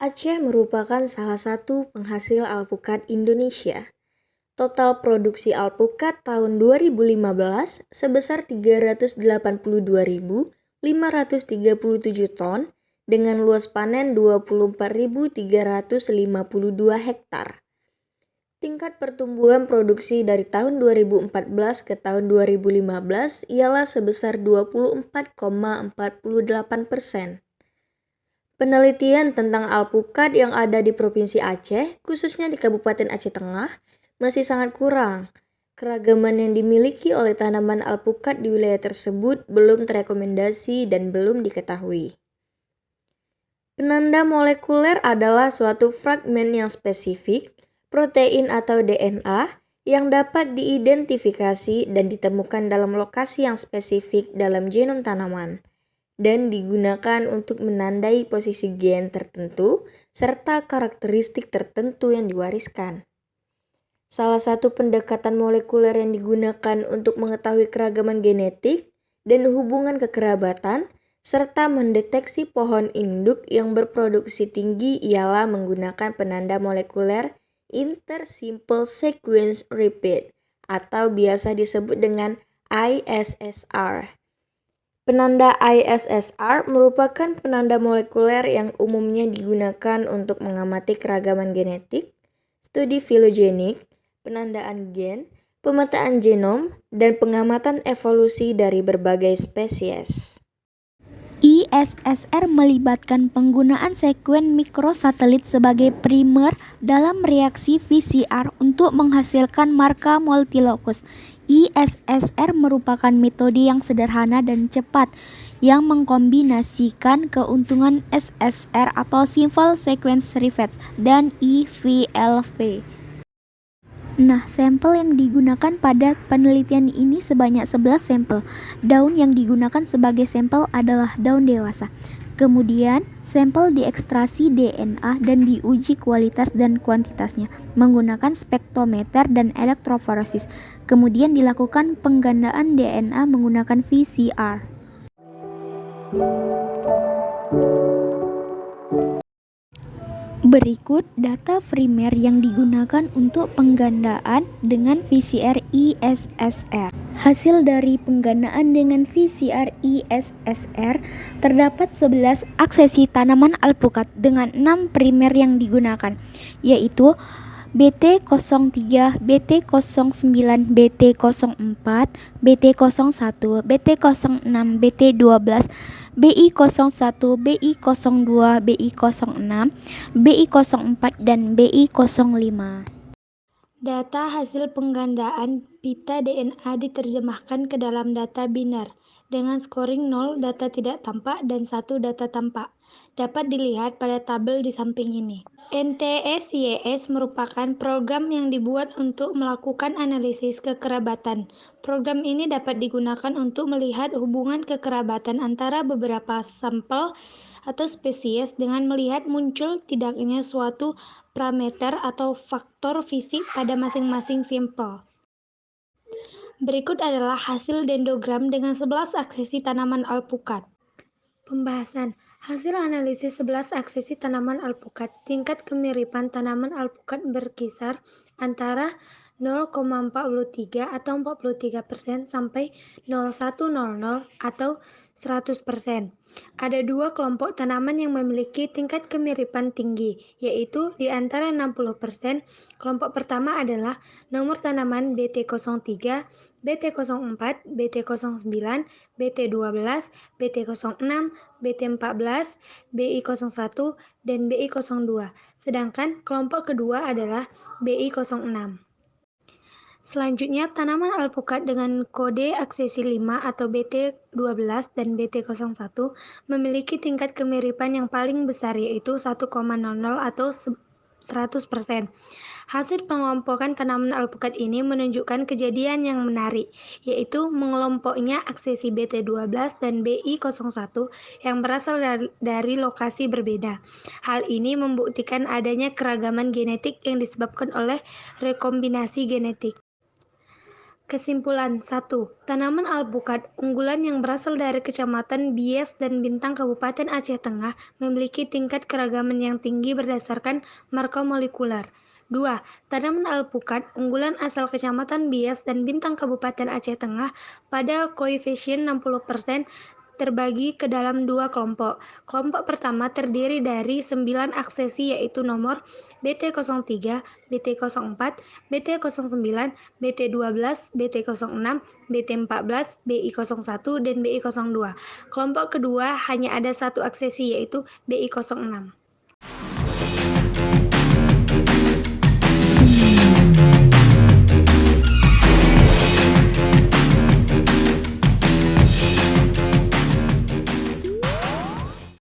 Aceh merupakan salah satu penghasil alpukat Indonesia. Total produksi alpukat tahun 2015 sebesar 382.537 ton dengan luas panen 24.352 hektar. Tingkat pertumbuhan produksi dari tahun 2014 ke tahun 2015 ialah sebesar 24,48%. Penelitian tentang alpukat yang ada di Provinsi Aceh, khususnya di Kabupaten Aceh Tengah, masih sangat kurang. Keragaman yang dimiliki oleh tanaman alpukat di wilayah tersebut belum terekomendasi dan belum diketahui. Penanda molekuler adalah suatu fragmen yang spesifik, protein atau DNA, yang dapat diidentifikasi dan ditemukan dalam lokasi yang spesifik dalam genom tanaman, dan digunakan untuk menandai posisi gen tertentu serta karakteristik tertentu yang diwariskan. Salah satu pendekatan molekuler yang digunakan untuk mengetahui keragaman genetik dan hubungan kekerabatan serta mendeteksi pohon induk yang berproduksi tinggi ialah menggunakan penanda molekuler Intersimple Sequence Repeat atau biasa disebut dengan ISSR. Penanda ISSR merupakan penanda molekuler yang umumnya digunakan untuk mengamati keragaman genetik, studi filogenik, penandaan gen, pemetaan genom, dan pengamatan evolusi dari berbagai spesies. ISSR melibatkan penggunaan sekuen mikrosatelit sebagai primer dalam reaksi PCR untuk menghasilkan marka multilocus. ISSR merupakan metode yang sederhana dan cepat yang mengkombinasikan keuntungan SSR atau Simple Sequence Repeat dan IVLP. Nah, sampel yang digunakan pada penelitian ini sebanyak 11 sampel. Daun yang digunakan sebagai sampel adalah daun dewasa. Kemudian, sampel diekstrasi DNA dan diuji kualitas dan kuantitasnya menggunakan spektrometer dan elektroforesis. Kemudian dilakukan penggandaan DNA menggunakan PCR. Berikut data primer yang digunakan untuk penggandaan dengan PCR ISSR. Hasil dari penggandaan dengan PCR ISSR terdapat 11 aksesi tanaman alpukat dengan 6 primer yang digunakan, yaitu BT03, BT09, BT04, BT01, BT06, BT12, BI01, BI02, BI06, BI04, dan BI05. Data hasil penggandaan pita DNA diterjemahkan ke dalam data biner dengan scoring 0 data tidak tampak dan 1 data tampak. Dapat dilihat pada tabel di samping ini. NTSYS merupakan program yang dibuat untuk melakukan analisis kekerabatan. Program ini dapat digunakan untuk melihat hubungan kekerabatan antara beberapa sampel atau spesies dengan melihat muncul tidaknya suatu parameter atau faktor fisik pada masing-masing sampel. Berikut adalah hasil dendrogram dengan 11 aksesi tanaman alpukat. Pembahasan. Hasil analisis 11 aksesi tanaman alpukat. Tingkat kemiripan tanaman alpukat berkisar antara 0,43 atau 43% sampai 0,100 atau 100%. Ada dua kelompok tanaman yang memiliki tingkat kemiripan tinggi, yaitu di antara 60%. Kelompok pertama adalah nomor tanaman BT03, BT04, BT09, BT12, BT06, BT14, BI01, dan BI02. Sedangkan kelompok kedua adalah BI06. Selanjutnya, tanaman alpukat dengan kode aksesi 5 atau BT12 dan BT01 memiliki tingkat kemiripan yang paling besar, yaitu 1,00 atau 100%. Hasil pengelompokan tanaman alpukat ini menunjukkan kejadian yang menarik, yaitu mengelompoknya aksesi BT12 dan BI01 yang berasal dari lokasi berbeda. Hal ini membuktikan adanya keragaman genetik yang disebabkan oleh rekombinasi genetik. Kesimpulan 1. Tanaman alpukat unggulan yang berasal dari Kecamatan Bies dan Bintang Kabupaten Aceh Tengah memiliki tingkat keragaman yang tinggi berdasarkan marka molekuler. 2. Tanaman alpukat unggulan asal Kecamatan Bies dan Bintang Kabupaten Aceh Tengah pada koefisien 60% terbagi ke dalam dua kelompok. Kelompok pertama terdiri dari 9 aksesi yaitu nomor BT03, BT04, BT09, BT12, BT06, BT14, BI01, dan BI02. Kelompok kedua hanya ada satu aksesi yaitu BI06.